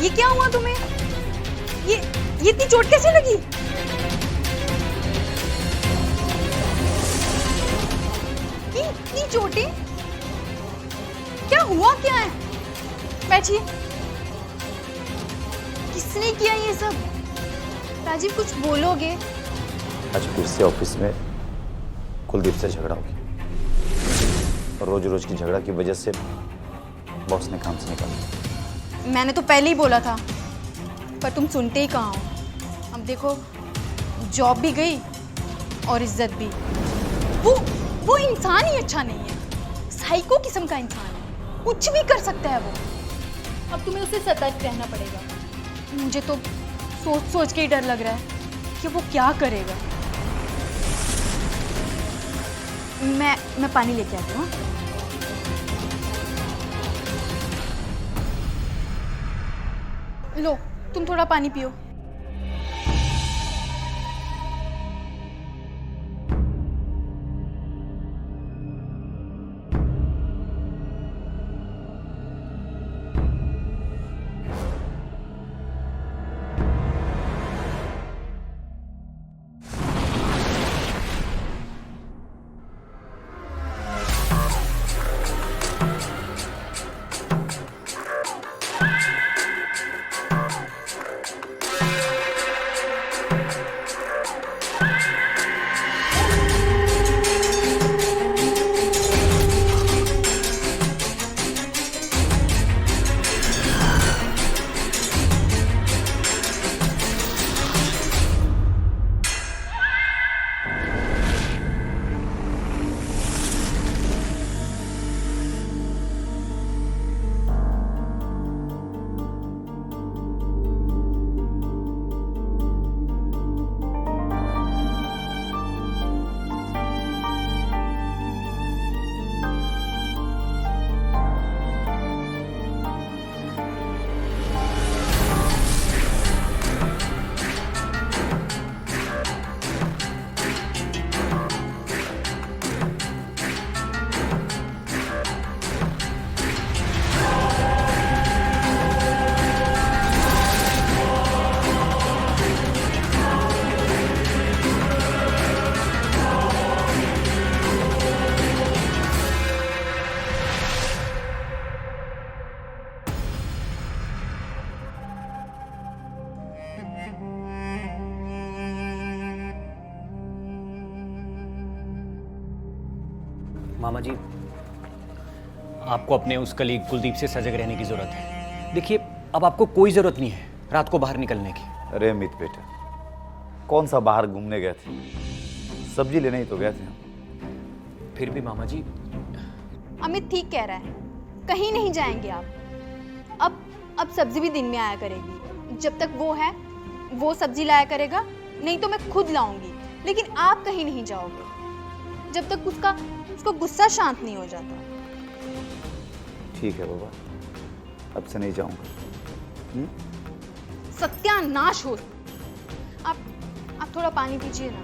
ये क्या हुआ तुम्हें? ये इतनी चोट कैसे लगी? ये इतनी चोटें? क्या हुआ क्या है? बैठिए। किसने किया ये सब? राजीव कुछ बोलोगे? आज फिर से ऑफिस में कुलदीप से झगड़ा हो गया और रोज रोज की झगड़ा की वजह से बॉस ने काम से निकाला। मैंने तो पहले ही बोला था, पर तुम सुनते ही कहाँ हो। अब देखो, जॉब भी गई और इज्जत भी। वो इंसान ही अच्छा नहीं है, साइको किस्म का इंसान है, कुछ भी कर सकता है वो। अब तुम्हें उससे सतर्क रहना पड़ेगा। मुझे तो सोच सोच के ही डर लग रहा है कि वो क्या करेगा। मैं पानी लेके आती हूँ। लो, तुम थोड़ा पानी पियो। मामा जी, आपको अपने उस कलीग कुलदीप से सजग रहने की जरूरत है। देखिए, अब आपको कोई जरूरत नहीं है रात को बाहर निकलने की। अरे अमित बेटा, कौन सा बाहर घूमने गए थे? सब्जी लेने ही तो गए थे। फिर भी मामा जी। अमित ठीक कह रहा है, कहीं नहीं जाएंगे आप। अब सब्जी भी दिन में आया करेगी। जब तक वो है वो सब्जी लाया करेगा, नहीं तो मैं खुद लाऊंगी। लेकिन आप कहीं नहीं जाओगे जब तक उसका गुस्सा शांत नहीं हो जाता। ठीक है बाबा, अब से नहीं जाऊंगा। सत्यानाश हो। आप थोड़ा पानी पीजिए ना।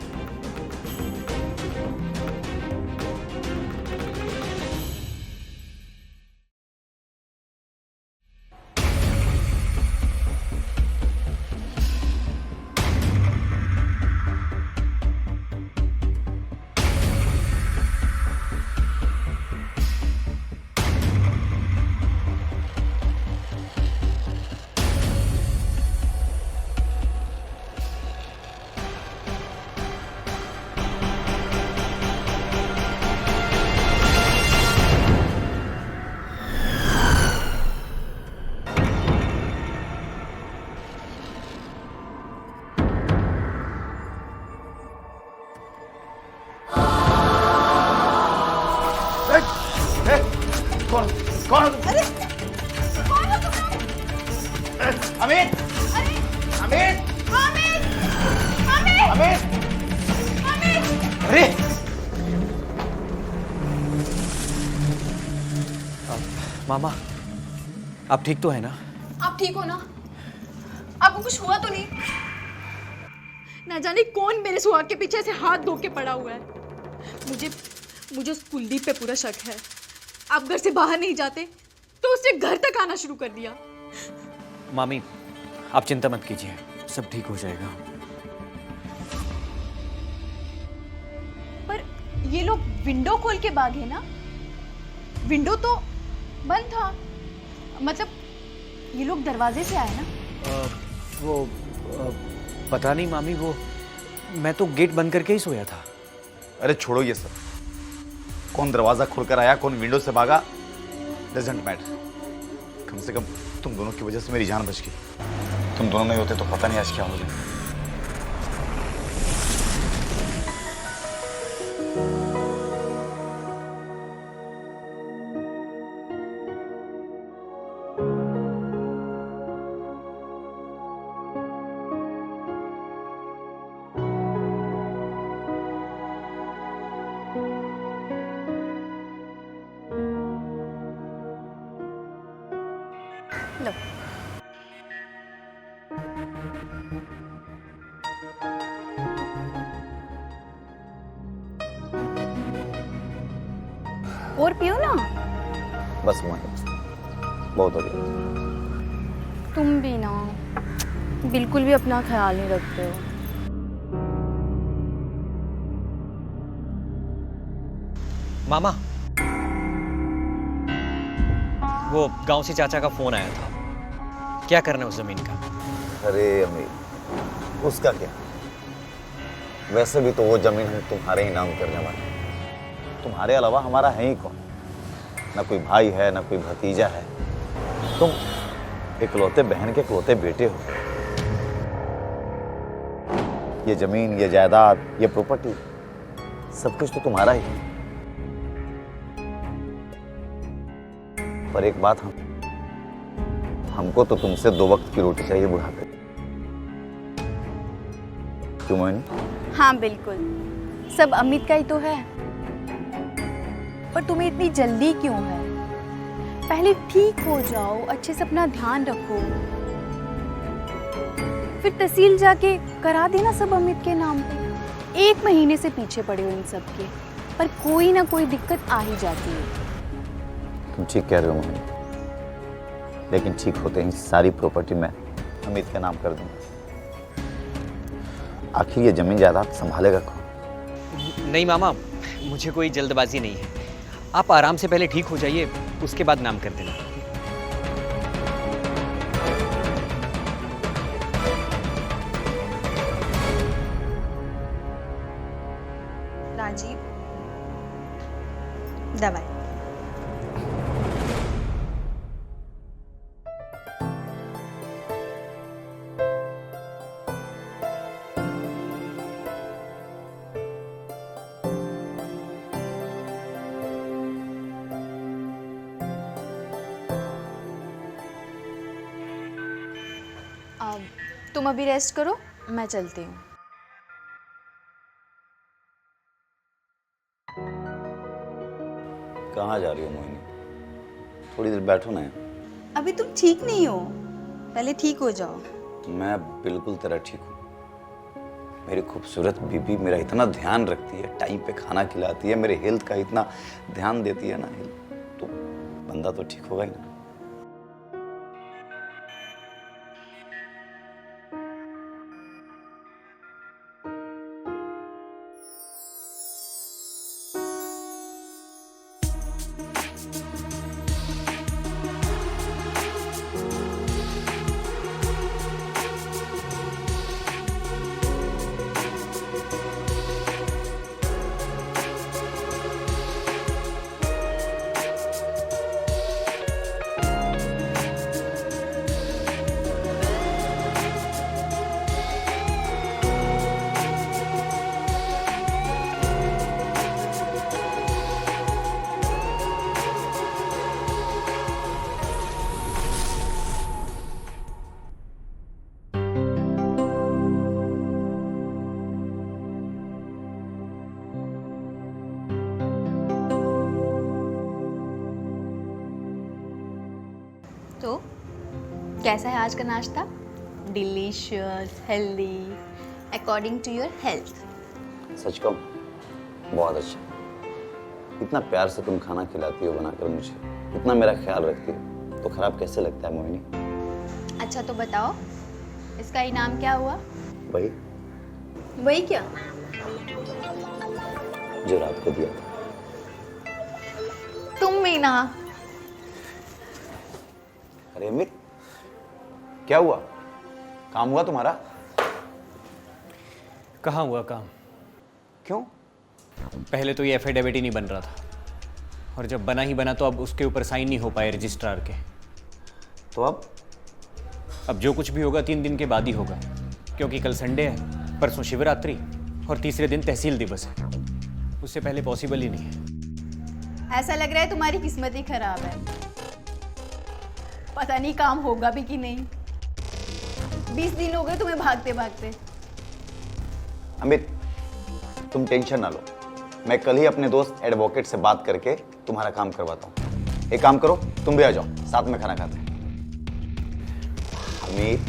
कौन कौन? अरे कौन हो तुम लोग? अमित! अरे अमित! अमित! अमित! अमित! अमित! अरे! मामा, आप ठीक तो है ना? आप ठीक हो ना? आपको कुछ हुआ तो नहीं? ना जाने कौन मेरे सुहाग के पीछे से हाथ धो के पड़ा हुआ है। मुझे उस कुलदीप पे पूरा शक है। आप घर से बाहर नहीं जाते तो उसने घर तक आना शुरू कर दिया। मामी आप चिंता मत कीजिए, सब ठीक हो जाएगा। पर ये लोग विंडो खोल के भागे ना, विंडो तो बंद था, मतलब ये लोग दरवाजे से आए ना। पता नहीं मामी, वो मैं तो गेट बंद करके ही सोया था। अरे छोड़ो ये सब, कौन दरवाजा खोलकर आया, कौन विंडो से भागा, डजंट मैटर। कम से कम तुम दोनों की वजह से मेरी जान बच गई। तुम दोनों नहीं होते तो पता नहीं आज क्या हो जाए। लो, और पियो ना। बस मोहिनी, बहुत हो गया। तुम भी ना बिल्कुल भी अपना ख्याल नहीं रखते हो। मामा, वो गांव से चाचा का फोन आया था, क्या करना है उस जमीन का? अरे अमीर, उसका क्या, वैसे भी तो वो जमीन हम तुम्हारे ही नाम करने वाले, तुम्हारे अलावा हमारा है ही कौन? ना कोई भाई है, ना कोई भतीजा है, तुम इकलौते बहन के इकलौते बेटे हो। ये जमीन, ये जायदाद, ये प्रॉपर्टी, सब कुछ तो तुम्हारा ही है। पर एक बात, हमको तो तुमसे 2 वक्त की रोटी चाहिए बुढ़ापे। क्यों मोहिनी? हाँ बिल्कुल, सब अमित का ही तो है। पर तुम्हें इतनी जल्दी क्यों है? पहले ठीक हो जाओ, अच्छे से अपना ध्यान रखो, फिर तहसील जाके करा देना सब अमित के नाम पे। 1 महीने से पीछे पड़े हो इन सब के, पर कोई ना कोई दिक्कत आ ही जाती है। तुम ठीक कह रहे हो मोहिनी, लेकिन ठीक होते ही सारी प्रॉपर्टी मैं अमित के नाम कर दूंगा। आखिर ये जमीन जायदाद संभालेगा कौन? नहीं मामा, मुझे कोई जल्दबाजी नहीं है, आप आराम से पहले ठीक हो जाइए, उसके बाद नाम कर देना। राजीव, दवाई। अब तुम अभी रेस्ट करो, मैं चलती हूँ। कहाँ जा रही हो मोहिनी? थोड़ी देर बैठो ना। अभी तुम ठीक नहीं हो, पहले ठीक हो जाओ। मैं बिल्कुल तरह ठीक हूँ। मेरी खूबसूरत बीबी मेरा इतना ध्यान रखती है, टाइम पे खाना खिलाती है, मेरे हेल्थ का इतना ध्यान देती है ना, तो बंदा तो ठीक होगा ही ना। तो कैसा है आज का नाश्ता? Delicious, healthy, according to your health. सच कहूं, बहुत अच्छा। इतना प्यार से तुम खाना खिलाती हो बनाकर मुझे, इतना मेरा ख्याल रखती हो, तो खराब कैसे लगता है मोहिनी? अच्छा तो बताओ, इसका इनाम क्या हुआ? वही वही क्या? जो रात को दिया था। तुम भी ना। अरे अमित, क्या हुआ? काम हुआ तुम्हारा? कहाँ हुआ काम? क्यों? पहले तो ये एफिडेविट ही नहीं बन रहा था, और जब बना ही बना तो अब उसके ऊपर साइन नहीं हो पाए रजिस्ट्रार के। तो अब जो कुछ भी होगा 3 दिन के बाद ही होगा, क्योंकि कल संडे है, परसों शिवरात्रि और तीसरे दिन तहसील दिवस है। उससे पहले पॉसिबल ही नहीं है। ऐसा लग रहा है तुम्हारी किस्मत ही खराब है। पता नहीं काम होगा भी कि नहीं। 20 दिन हो गए तुम्हें भागते भागते। अमित, तुम टेंशन ना लो, मैं कल ही अपने दोस्त एडवोकेट से बात करके तुम्हारा काम करवाता हूँ। एक काम करो, तुम भी आ जाओ, साथ में खाना खाते हैं। अमित,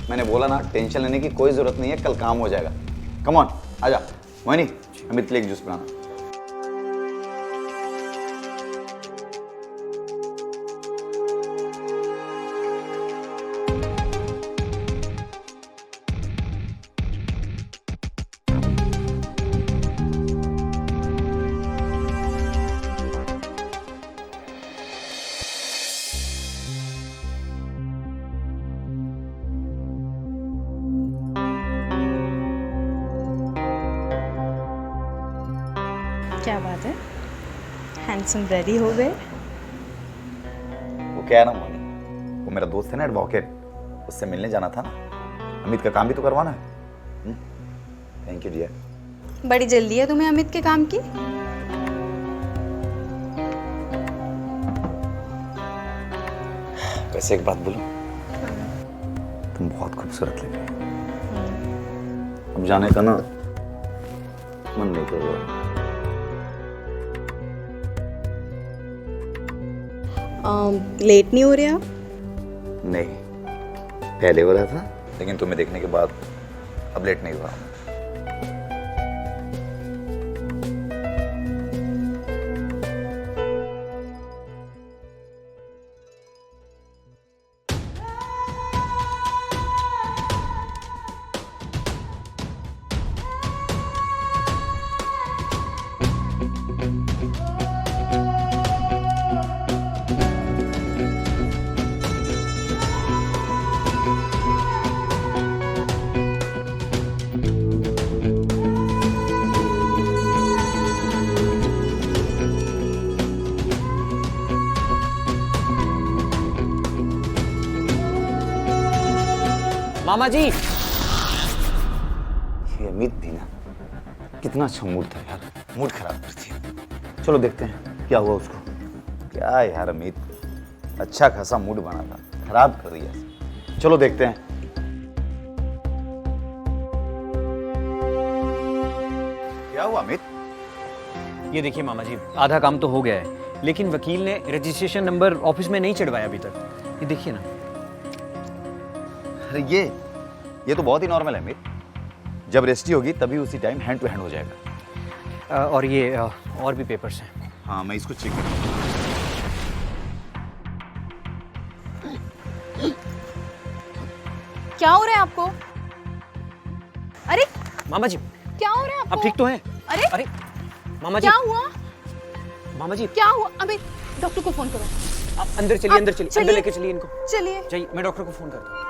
मैंने बोला ना, टेंशन लेने की कोई जरूरत नहीं है, कल काम हो जाएगा। कम ऑन, आजा। मोहिनी, अमित के लिए एक जूस बनाना। क्या बात है, हैंडसम रेडी हो गए? वो क्या है ना मोहिनी, वो मेरा दोस्त है ना एडवोकेट, उससे मिलने जाना था ना। अमित का काम भी तो करवाना है। Thank you dear. बड़ी जल्दी है तुम्हें अमित के काम की। वैसे एक बात बोलूं, तुम बहुत खूबसूरत लग रही हो। अब जाने का ना मन नहीं कर रहा। लेट नहीं हो रहे आप? नहीं, पहले हो रहा था, लेकिन तुम्हें देखने के बाद अब लेट नहीं हुआ। मामा जी, ये अमित भी ना, कितना अच्छा मूड था यार, मूड खराब कर दिया। चलो देखते हैं क्या हुआ उसको। क्या यार अमित, अच्छा खासा मूड बना था, खराब कर दिया। चलो देखते हैं। क्या हुआ अमित? ये देखिए मामा जी, आधा काम तो हो गया है, लेकिन वकील ने रजिस्ट्रेशन नंबर ऑफिस में नहीं चढ़वाया अभी तक। ये देखिए ना। अरे ये तो बहुत ही नॉर्मल है अमित, जब रजिस्ट्री होगी तभी उसी टाइम हैंड टू हैंड हो जाएगा। और ये और भी पेपर्स हैं। हाँ, मैं इसको चेक करूँ। क्या हो रहा है आपको? अरे मामा जी, क्या हो रहा है आपको? आप ठीक तो हैं? अरे अरे मामा जी, क्या हुआ? मामा जी, क्या हुआ? अबे डॉक्टर को फोन करो। आप अंदर चलिए, अंदर चलिए, अंदर लेके चलिए इनको। चलिए। जाइए, मैं डॉक्टर को फोन करता हूँ।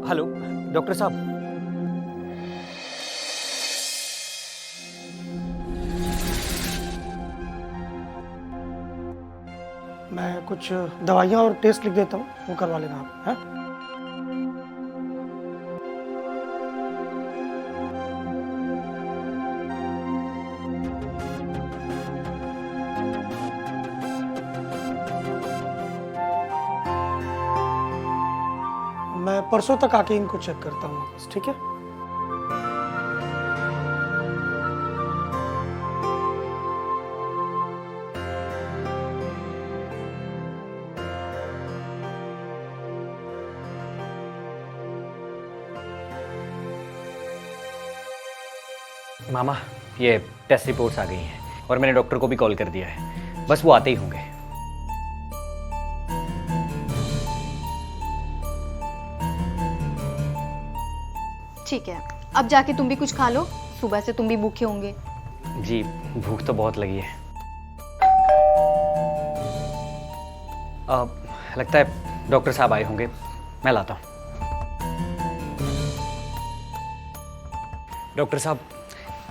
हेलो डॉक्टर साहब। मैं कुछ दवाइयाँ और टेस्ट लिख देता हूँ, वो करवा लेना आप, हैं? मैं परसों तक आके इनको चेक करता हूँ वापस, ठीक है? मामा, ये टेस्ट रिपोर्ट्स आ गई हैं। और मैंने डॉक्टर को भी कॉल कर दिया है, बस वो आते ही होंगे। ठीक है, अब जाके तुम भी कुछ खा लो, सुबह से तुम भी भूखे होंगे। जी भूख तो बहुत लगी है। लगता है डॉक्टर साहब आए होंगे, मैं लाता हूँ। डॉक्टर साहब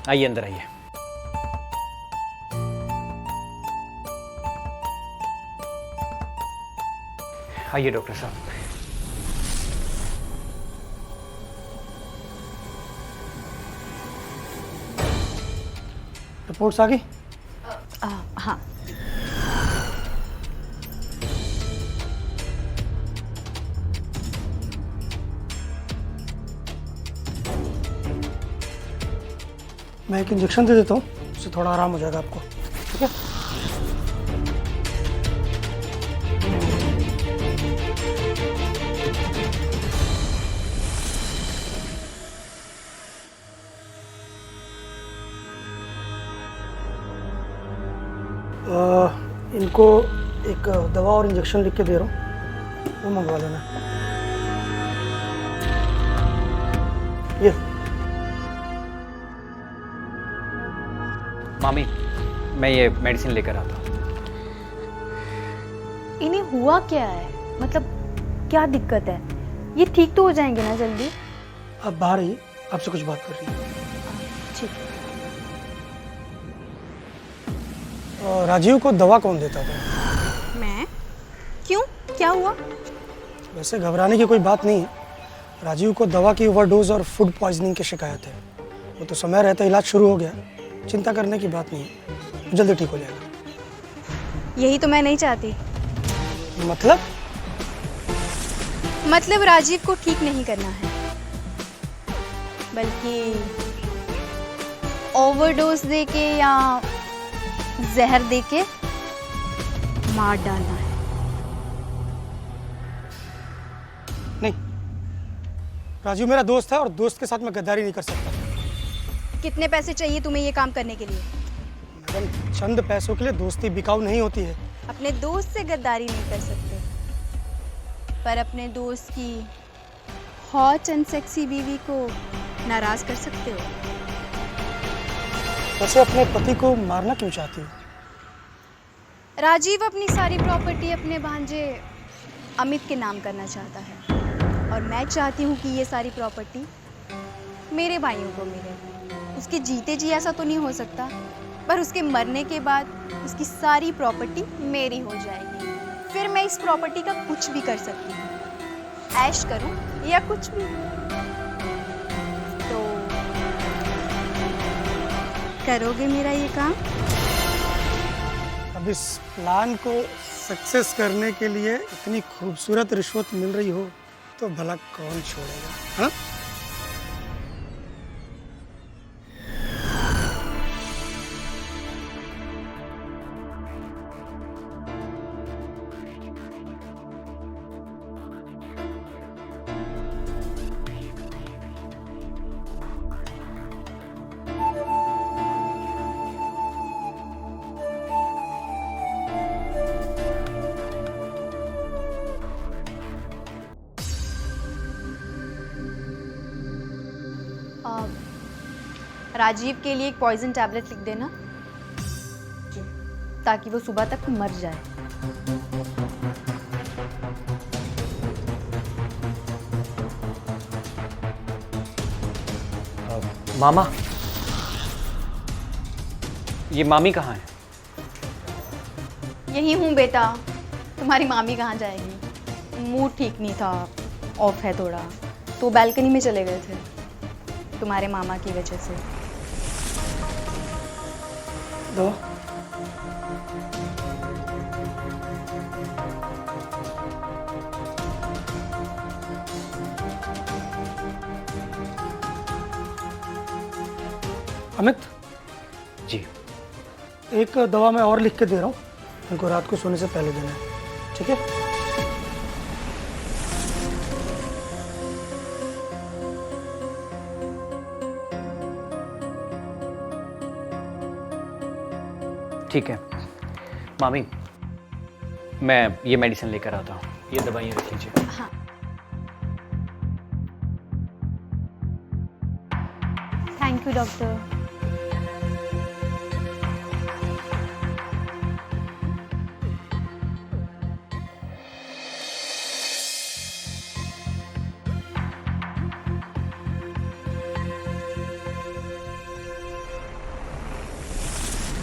आइए, अंदर आइए। आइए डॉक्टर साहब। रिपोर्ट्स आ गई? हाँ। मैं एक इंजेक्शन दे देता हूँ, उससे थोड़ा आराम हो जाएगा आपको, ठीक है? इनको एक दवा और इंजेक्शन लिख के दे रहा हूँ, वो मंगवा लेना। ये मामी, मैं ये मेडिसिन लेकर आता हूँ। इन्हें हुआ क्या है, मतलब क्या दिक्कत है? ये ठीक तो हो जाएंगे ना जल्दी? आप बाहर आइए, आपसे कुछ बात कर रही है। ठीक। राजीव को दवा कौन देता था? मैं? क्यों, क्या हुआ? वैसे घबराने की कोई बात नहीं है। राजीव को दवा की ओवरडोज और फूड पॉइजनिंग की शिकायत है। वो तो समय रहता इलाज शुरू हो गया, चिंता करने की बात नहीं है, जल्दी ठीक हो जाएगा। यही तो मैं नहीं चाहती। मतलब राजीव को ठीक नहीं करना है, बल्कि ओवरडोज देके या जहर देके मार डालना है। नहीं, राजीव मेरा दोस्त है और दोस्त के साथ मैं गद्दारी नहीं कर सकता। कितने पैसे चाहिए तुम्हें ये काम करने के लिए? मैडम, चंद पैसों के लिए दोस्ती बिकाऊ नहीं होती है। अपने दोस्त से गद्दारी नहीं कर सकते, पर अपने दोस्त की हॉट एंड सेक्सी बीवी को नाराज कर सकते हो। वैसे अपने पति को मारना क्यों चाहती हो? राजीव अपनी सारी प्रॉपर्टी अपने भांजे अमित के नाम करना चाहता है, और मैं चाहती हूँ कि ये सारी प्रॉपर्टी मेरे भाइयों को मिले। उसके जीते जी ऐसा तो नहीं हो सकता, पर उसके मरने के बाद उसकी सारी प्रॉपर्टी मेरी हो जाएगी। फिर मैं इस प्रॉपर्टी का कुछ भी कर सकती हूँ, ऐश करूँ या कुछ भी। तो करोगे मेरा ये काम? अब इस प्लान को सक्सेस करने के लिए इतनी खूबसूरत रिश्वत मिल रही हो तो भला कौन छोड़ेगा? हाँ? राजीव के लिए एक पॉइजन टैबलेट लिख देना, ताकि वो सुबह तक मर जाए। मामा, ये मामी कहाँ है? यही हूँ बेटा, तुम्हारी मामी कहाँ जाएगी? मूड ठीक नहीं था, ऑफ है थोड़ा, तो बालकनी में चले गए थे तुम्हारे मामा की वजह से। दो अमित जी। एक दवा मैं और लिख के दे रहा हूँ, इनको रात को सोने से पहले देना है, ठीक है? ठीक है मामी, मैं ये मेडिसिन लेकर आता हूँ, ये दवाइयाँ रख लीजिए। हाँ। Thank you doctor.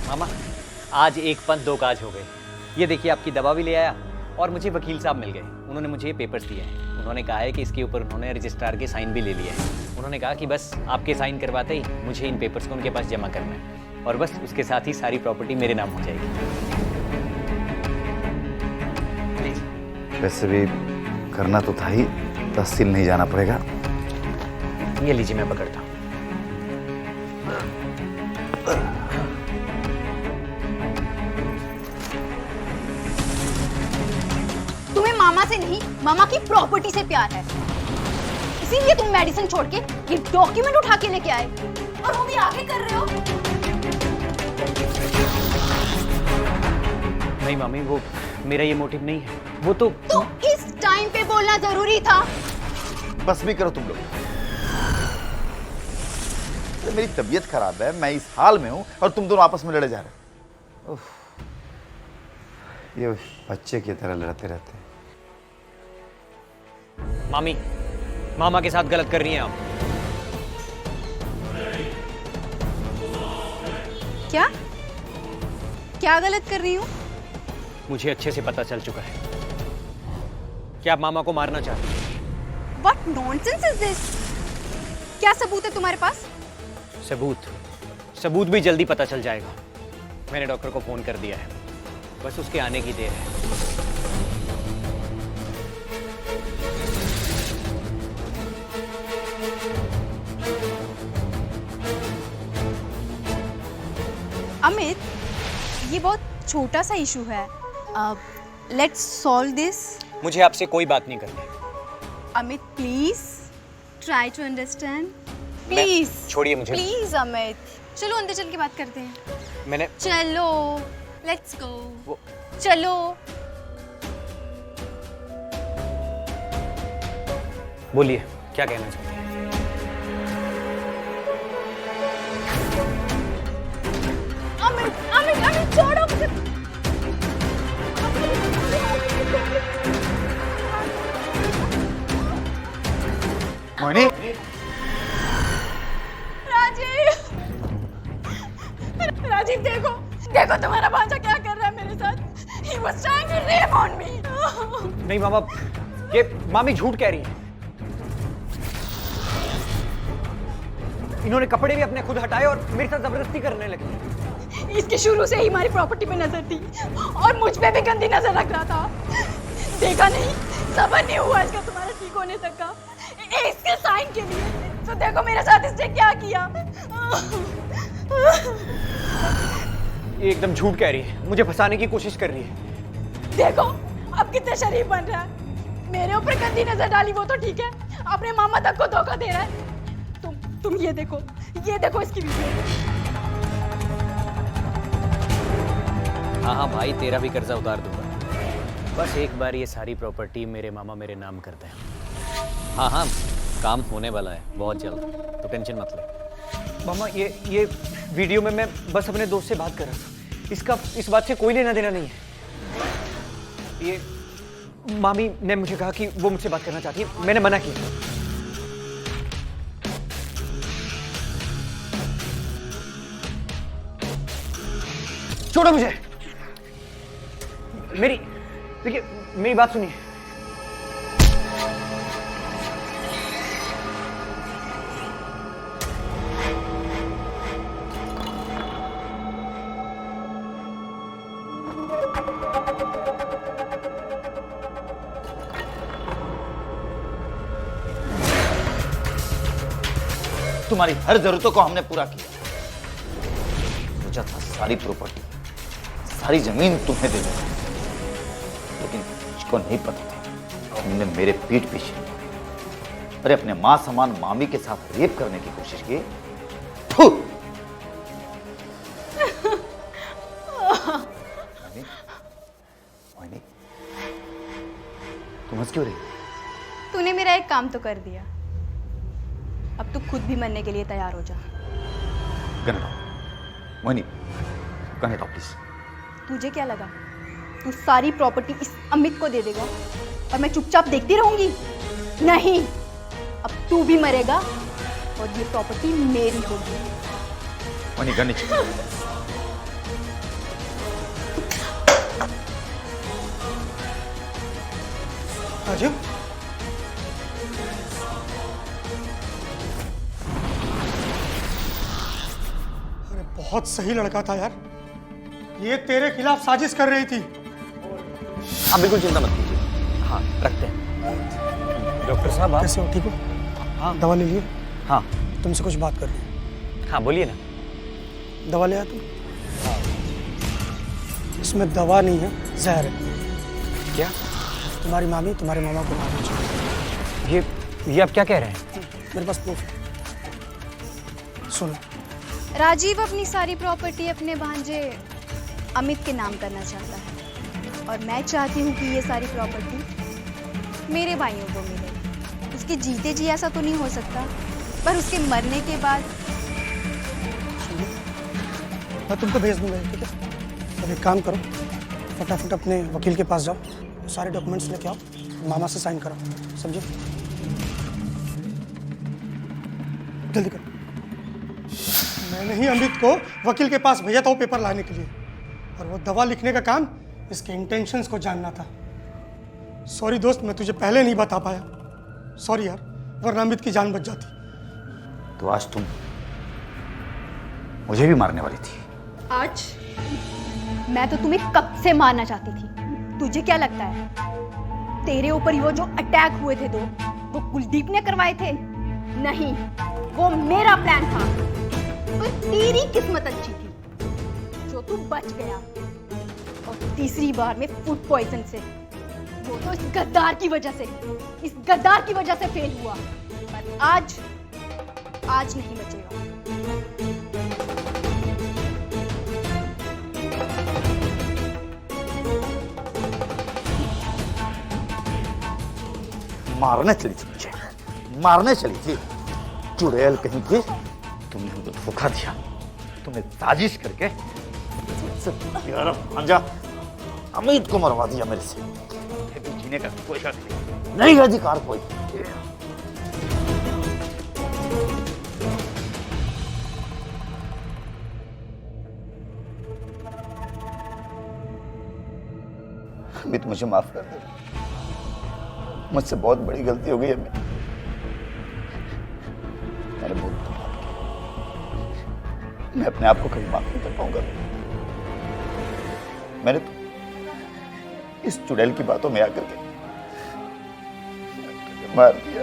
मामा, आज एक पंथ दो काज हो गए। ये देखिए आपकी दवा भी ले आया और मुझे वकील साहब मिल गए। उन्होंने मुझे ये पेपर्स दिए हैं। उन्होंने कहा है कि इसके ऊपर उन्होंने रजिस्ट्रार के साइन भी ले लिए हैं। उन्होंने कहा कि बस आपके साइन करवाते ही मुझे इन पेपर्स को उनके पास जमा करना है और बस उसके साथ ही सारी प्रॉपर्टी मेरे नाम हो जाएगी। वैसे भी करना तो था ही, तहसील नहीं जाना पड़ेगा। ये लीजिए, मैं पकड़ता हूँ। तुम्हें मामा से नहीं, मामा की प्रॉपर्टी से प्यार है, इसीलिए तुम मेडिसिन छोड़ के ये डॉक्यूमेंट उठा के लेके आए और वो भी आगे कर रहे हो। नहीं मामी, वो मेरा ये मोटिव नहीं है। वो तो इस टाइम पे बोलना जरूरी था। बस भी करो तुम लोग। मेरी तबीयत खराब है, मैं इस हाल में हूं और तुम दोनों आपस में लड़े जा रहे हो। ये बच्चे की तरह लड़ते रहते हैं। मामी, मामा के साथ गलत कर रही हैं आप। क्या क्या गलत कर रही हूँ? मुझे अच्छे से पता चल चुका है कि आप मामा को मारना चाहते हैं। What nonsense is this? क्या सबूत है तुम्हारे पास? सबूत भी जल्दी पता चल जाएगा। मैंने डॉक्टर को फोन कर दिया है, बस उसके आने की देर है। अमित, ये बहुत छोटा सा इशू है। Let's solve this. मुझे आपसे कोई बात नहीं करनी। Amit please try to understand please. छोड़िए मुझे। प्लीज अमित, चलो अंदर चल के बात करते हैं। मैंने चलो लेट्स गो। चलो। बोलिए, क्या कहना चाहते हैं? अमित अमित अमित छोड़ो मुझे। मोहिनी, राजीव देखो देखो तुम्हारा भांजा क्या कर रहा है मेरे साथ। He was trying to rape on me. नहीं मामा, ये मामी झूठ कह रही है। इन्होंने कपड़े भी अपने खुद हटाए और मेरे साथ जबरदस्ती करने लगे। इसकी शुरू से ही हमारी प्रॉपर्टी पे नजर थी और मुझ पे भी गंदी नजर रख रहा था। देखा नहीं, सबर नहीं हुआ इसका तुम्हारा ठीक होने तक का। इसके साइन के लिए तो देखो मेरे साथ इसने क्या किया। ये एकदम झूठ कह रही है, मुझे फंसाने की कोशिश कर रही है। देखो अब कितने शरीफ बन रहा है। मेरे ऊपर गंदी नजर डाली वो तो ठीक है, अपने मामा तक को धोखा दे रहा है। तुम ये देखो इसकी वीडियो। हाँ भाई, तेरा भी कर्जा उतार दूंगा। बस एक बार ये सारी प्रॉपर्टी मेरे मामा मेरे नाम करते हैं। हाँ, काम होने वाला है बहुत जल्द, तो टेंशन मत ले। मामा, ये वीडियो में मैं बस अपने दोस्त से बात कर रहा था। इस बात से कोई लेना देना नहीं है। ये मामी ने मुझे कहा कि वो मुझसे बात करना चाहती है, मैंने मना किया। छोड़ो मुझे। देखिए मेरी बात सुनिए। तुम्हारी हर जरूरतों को हमने पूरा किया। सोचा था सारी प्रॉपर्टी, सारी जमीन तुम्हें दे दूंगा, लेकिन मुझको नहीं पता था तुमने मेरे पीठ पीछे अरे अपने मां समान मामी के साथ रेप करने की कोशिश की। काम तो कर दिया, अब तू खुद भी मरने के लिए तैयार हो जा। मोहिनी, प्लीज। तुझे क्या लगा तू सारी प्रॉपर्टी इस अमित को दे देगा और मैं चुपचाप देखती रहूंगी? नहीं, अब तू भी मरेगा और ये प्रॉपर्टी मेरी होगी। मोहिनी, गणित राजीव, अरे बहुत सही लड़का था यार, ये तेरे खिलाफ साजिश कर रही थी। आप बिल्कुल चिंता मत कीजिए। हाँ, रखते हैं। डॉक्टर साहब, आप कैसे हो, ठीक हो? हाँ। दवा ले लिए? हाँ तुमसे कुछ बात करनी है। हाँ, बोलिए ना। दवा ले आया तुम? इसमें दवा नहीं है, जहर है। क्या? तुम्हारी मामी तुम्हारे मामा को मारना चाहिए। ये आप क्या कह रहे हैं? मेरे पास प्रूफ है, सुनो। राजीव अपनी सारी प्रॉपर्टी अपने भांजे अमित के नाम करना चाहता है और मैं चाहती हूँ कि ये सारी प्रॉपर्टी मेरे भाइयों को मिले। उसके जीते जी ऐसा तो नहीं हो सकता, पर उसके मरने के बाद। मैं तुमको भेज दूंगा, ठीक है? अब एक काम करो, फटाफट अपने वकील के पास जाओ, सारे डॉक्यूमेंट्स लेके आओ, मामा से साइन कराओ, समझे? जल्दी करो। मैंने ही अमित को वकील के पास भेजा था वो पेपर लाने के लिए, और वो दवा लिखने का काम इसके इंटेंशंस को जानना था। सॉरी दोस्त, मैं तुझे पहले नहीं बता पाया। सॉरी यार, वरना अमित की जान बच जाती। तो आज तुम मुझे भी मारने वाली थी। आज मैं तो तुम्हें कब से मारना चाहती थी। तुझे क्या लगता है तेरे ऊपर वो जो अटैक हुए थे दो, वो कुलदीप ने करवाए थे? नहीं, वो मेरा प्लान था। तो तेरी किस्मत अच्छी थी जो तू बच गया, और तीसरी बार में फूड पॉइजन से। वो तो इस गद्दार की वजह से फेल हुआ, पर आज नहीं बचेगा। मारने चली थी मुझे, मारने चली थी। चुड़ैल कहीं की, तुमने हमको धोखा दिया, तुमने साजिश करके सबसे प्यारा भांजा अमित को मरवा दिया मेरे से। मुझे भी जीने का कोई हक नहीं अधिकार कोई। अमित, मुझे माफ कर दे, मुझसे बहुत बड़ी गलती हो गई है। मैंने बहुत धोखा किया। मैं अपने आप को कभी माफ नहीं कर पाऊंगा। मैंने तो इस चुड़ैल की बातों में आकर के मार दिया।